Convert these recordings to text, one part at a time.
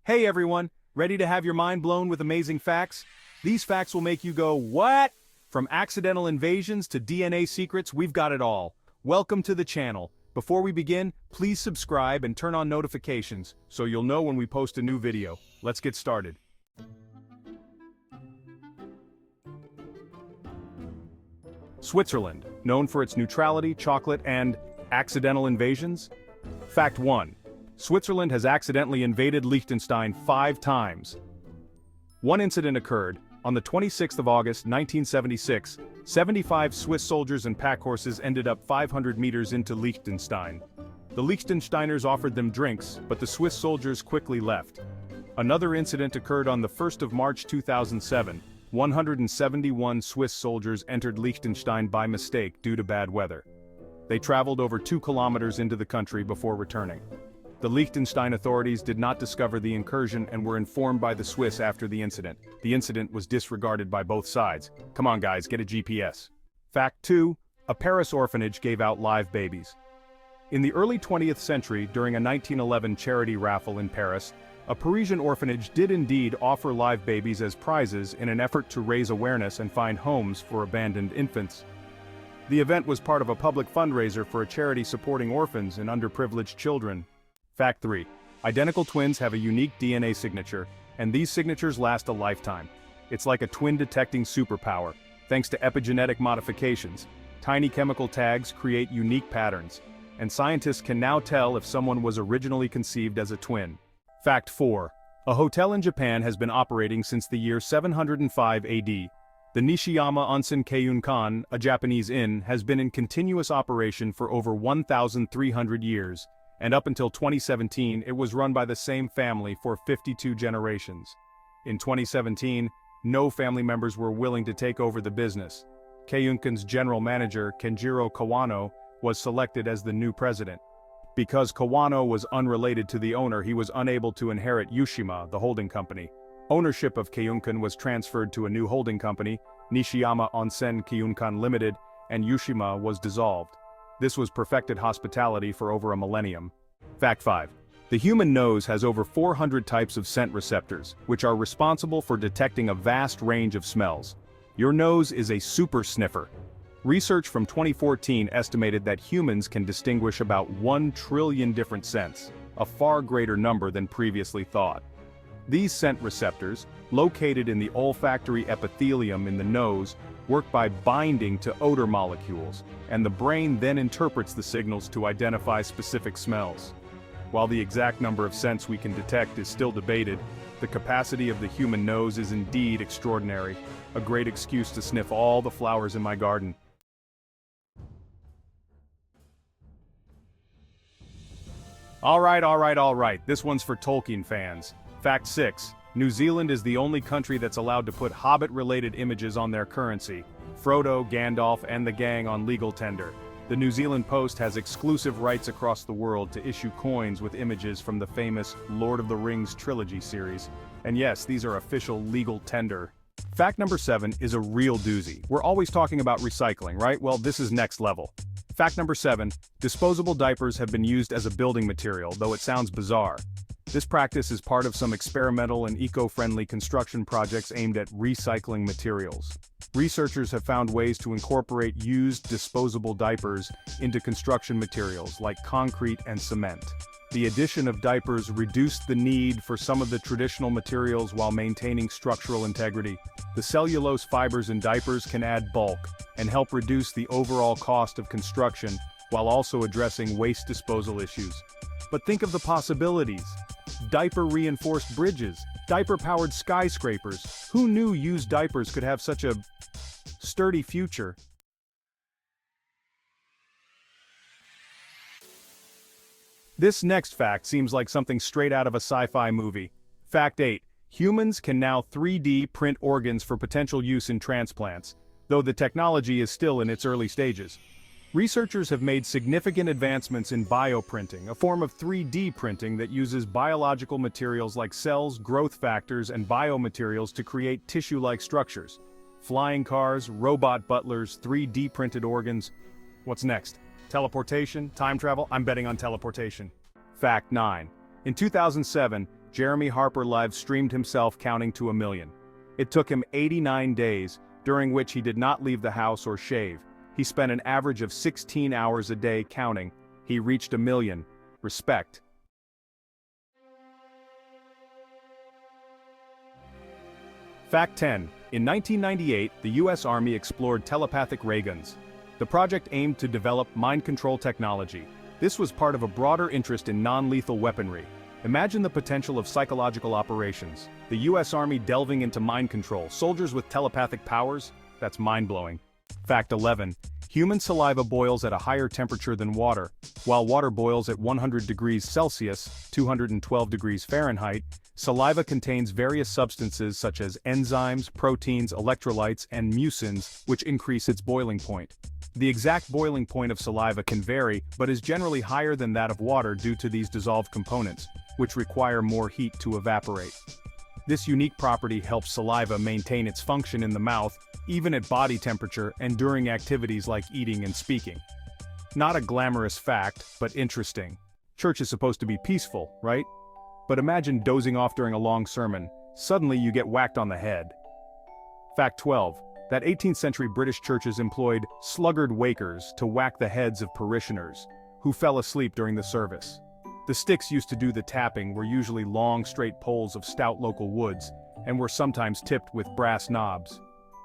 Hey everyone, ready to have your mind blown with amazing facts? These facts will make you go, what? From accidental invasions to DNA secrets, we've got it all. Welcome to the channel. Before we begin, please subscribe and turn on notifications so you'll know when we post a new video. Let's get started. Switzerland, known for its neutrality, chocolate, and accidental invasions? Fact 1. Switzerland has accidentally invaded Liechtenstein 5 times. One incident occurred on the 26th of August 1976. 75 Swiss soldiers and pack horses ended up 500 meters into Liechtenstein. The Liechtensteiners offered them drinks, but the Swiss soldiers quickly left. Another incident occurred on the 1st of March 2007. 171 Swiss soldiers entered Liechtenstein by mistake due to bad weather. They traveled over 2 kilometers into the country before returning. The Liechtenstein authorities did not discover the incursion and were informed by the Swiss after the incident. The incident was disregarded by both sides. Come on guys, get a GPS. Fact 2. A Paris orphanage gave out live babies. In the early 20th century, during a 1911 charity raffle in Paris, a Parisian orphanage did indeed offer live babies as prizes in an effort to raise awareness and find homes for abandoned infants. The event was part of a public fundraiser for a charity supporting orphans and underprivileged children. Fact 3. Identical twins have a unique DNA signature, and these signatures last a lifetime. It's like a twin-detecting superpower. Thanks to epigenetic modifications, tiny chemical tags create unique patterns, and scientists can now tell if someone was originally conceived as a twin. Fact 4. A hotel in Japan has been operating since the year 705 AD. The Nishiyama Onsen Keiunkan, a Japanese inn, has been in continuous operation for over 1,300 years. And up until 2017 it was run by the same family for 52 generations. In 2017, no family members were willing to take over the business. Keiunkan's general manager, Kenjiro Kawano, was selected as the new president. Because Kawano was unrelated to the owner, he was unable to inherit Yushima, the holding company. Ownership of Keiunkan was transferred to a new holding company, Nishiyama Onsen Keiunkan Limited, and Yushima was dissolved. This was perfected hospitality for over a millennium. Fact 5. The human nose has over 400 types of scent receptors, which are responsible for detecting a vast range of smells. Your nose is a super sniffer. Research from 2014 estimated that humans can distinguish about 1 trillion different scents, a far greater number than previously thought. These scent receptors, located in the olfactory epithelium in the nose, work by binding to odor molecules, and the brain then interprets the signals to identify specific smells. While the exact number of scents we can detect is still debated, the capacity of the human nose is indeed extraordinary, a great excuse to sniff all the flowers in my garden. Alright, this one's for Tolkien fans. Fact 6. New Zealand is the only country that's allowed to put Hobbit-related images on their currency. Frodo, Gandalf, and the gang on legal tender. The New Zealand Post has exclusive rights across the world to issue coins with images from the famous Lord of the Rings trilogy series. And yes, these are official legal tender. Fact number 7 is a real doozy. We're always talking about recycling, right? Well, this is next level. Fact number 7, disposable diapers have been used as a building material, though it sounds bizarre. This practice is part of some experimental and eco-friendly construction projects aimed at recycling materials. Researchers have found ways to incorporate used disposable diapers into construction materials like concrete and cement. The addition of diapers reduced the need for some of the traditional materials while maintaining structural integrity. The cellulose fibers in diapers can add bulk and help reduce the overall cost of construction while also addressing waste disposal issues. But think of the possibilities. Diaper-reinforced bridges, diaper-powered skyscrapers. Who knew used diapers could have such a sturdy future? This next fact seems like something straight out of a sci-fi movie. Fact 8. Humans can now 3D print organs for potential use in transplants, though the technology is still in its early stages. Researchers have made significant advancements in bioprinting, a form of 3D printing that uses biological materials like cells, growth factors, and biomaterials to create tissue-like structures. Flying cars, robot butlers, 3D printed organs. What's next? Teleportation? Time travel? I'm betting on teleportation. Fact 9. In 2007, Jeremy Harper live-streamed himself counting to 1,000,000. It took him 89 days, during which he did not leave the house or shave. He spent an average of 16 hours a day counting. He reached 1,000,000. Respect. Fact 10. In 1998, the US Army explored telepathic ray guns. The project aimed to develop mind control technology. This was part of a broader interest in non-lethal weaponry. Imagine the potential of psychological operations. The US Army delving into mind control, soldiers with telepathic powers? That's mind-blowing. Fact 11. Human saliva boils at a higher temperature than water. While water boils at 100 degrees Celsius, 212 degrees Fahrenheit, saliva contains various substances such as enzymes, proteins, electrolytes, and mucins, which increase its boiling point. The exact boiling point of saliva can vary, but is generally higher than that of water due to these dissolved components, which require more heat to evaporate. This unique property helps saliva maintain its function in the mouth, even at body temperature and during activities like eating and speaking. Not a glamorous fact, but interesting. Church is supposed to be peaceful, right? But imagine dozing off during a long sermon. Suddenly you get whacked on the head. Fact 12. That 18th century British churches employed sluggard wakers to whack the heads of parishioners who fell asleep during the service. The sticks used to do the tapping were usually long straight poles of stout local woods, and were sometimes tipped with brass knobs.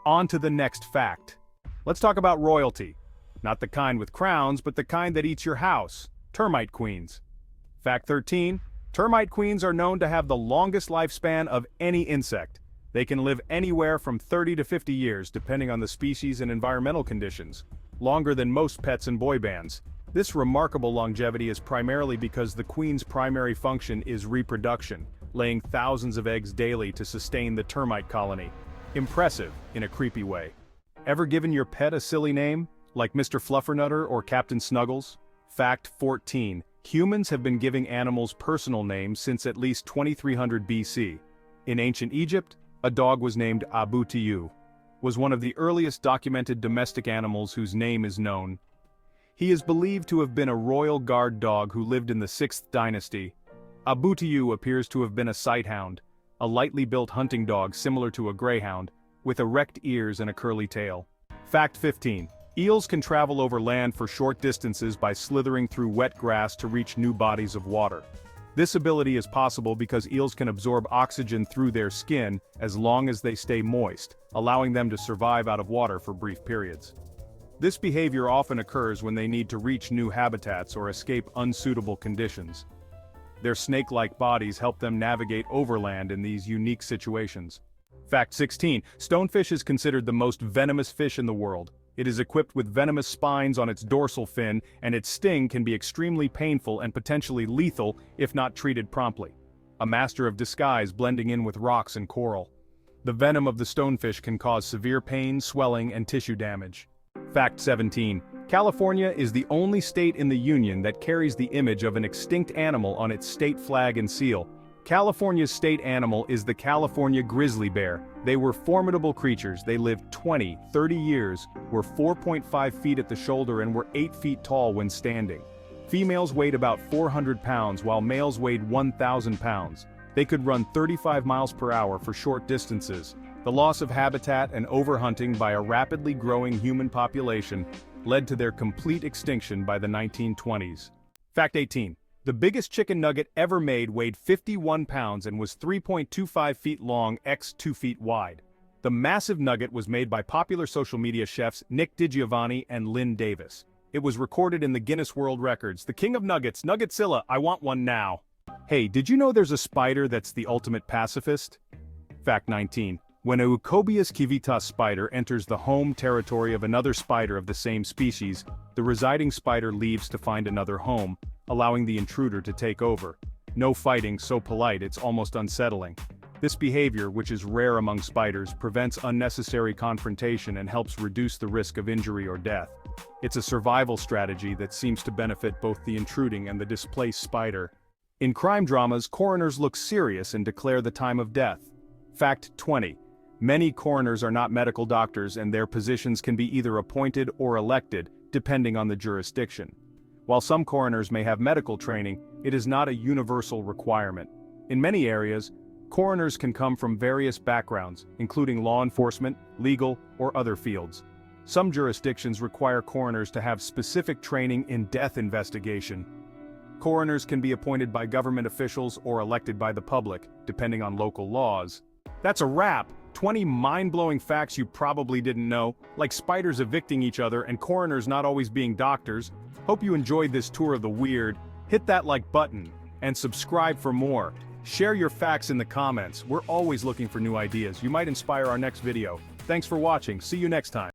On to the next fact. Let's talk about royalty. Not the kind with crowns, but the kind that eats your house. Termite queens. Fact 13. Termite queens are known to have the longest lifespan of any insect. They can live anywhere from 30 to 50 years depending on the species and environmental conditions. Longer than most pets and boy bands. This remarkable longevity is primarily because the queen's primary function is reproduction, laying thousands of eggs daily to sustain the termite colony. Impressive, in a creepy way. Ever given your pet a silly name, like Mr. Fluffernutter or Captain Snuggles? Fact 14. Humans have been giving animals personal names since at least 2300 BC. In ancient Egypt, a dog was named Abu Tiyu. Was one of the earliest documented domestic animals whose name is known. He is believed to have been a royal guard dog who lived in the 6th dynasty. Abu Tiyu appears to have been a sighthound, a lightly built hunting dog similar to a greyhound, with erect ears and a curly tail. Fact 15. Eels can travel over land for short distances by slithering through wet grass to reach new bodies of water. This ability is possible because eels can absorb oxygen through their skin as long as they stay moist, allowing them to survive out of water for brief periods. This behavior often occurs when they need to reach new habitats or escape unsuitable conditions. Their snake-like bodies help them navigate overland in these unique situations. Fact 16. Stonefish is considered the most venomous fish in the world. It is equipped with venomous spines on its dorsal fin, and its sting can be extremely painful and potentially lethal if not treated promptly. A master of disguise blending in with rocks and coral. The venom of the stonefish can cause severe pain, swelling, and tissue damage. Fact 17. California is the only state in the Union that carries the image of an extinct animal on its state flag and seal. California's state animal is the California grizzly bear. They were formidable creatures. They lived 20, 30 years, were 4.5 feet at the shoulder and were 8 feet tall when standing. Females weighed about 400 pounds while males weighed 1,000 pounds. They could run 35 miles per hour for short distances. The loss of habitat and overhunting by a rapidly growing human population led to their complete extinction by the 1920s. Fact 18. The biggest chicken nugget ever made weighed 51 pounds and was 3.25 feet long x 2 feet wide. The massive nugget was made by popular social media chefs Nick DiGiovanni and Lynn Davis. It was recorded in the Guinness World Records. The king of nuggets, Nuggetsilla, I want one now. Hey, did you know there's a spider that's the ultimate pacifist? Fact 19. When a Eucobius civitas spider enters the home territory of another spider of the same species, the residing spider leaves to find another home, allowing the intruder to take over. No fighting, so polite it's almost unsettling. This behavior, which is rare among spiders, prevents unnecessary confrontation and helps reduce the risk of injury or death. It's a survival strategy that seems to benefit both the intruding and the displaced spider. In crime dramas, coroners look serious and declare the time of death. Fact 20. Many coroners are not medical doctors and their positions can be either appointed or elected, depending on the jurisdiction. While some coroners may have medical training, it is not a universal requirement. In many areas, coroners can come from various backgrounds, including law enforcement, legal, or other fields. Some jurisdictions require coroners to have specific training in death investigation. Coroners can be appointed by government officials or elected by the public, depending on local laws. That's a wrap! 20 mind-blowing facts you probably didn't know, like spiders evicting each other and coroners not always being doctors. Hope you enjoyed this tour of the weird. Hit that like button, and subscribe for more. Share your facts in the comments. We're always looking for new ideas. You might inspire our next video. Thanks for watching. See you next time.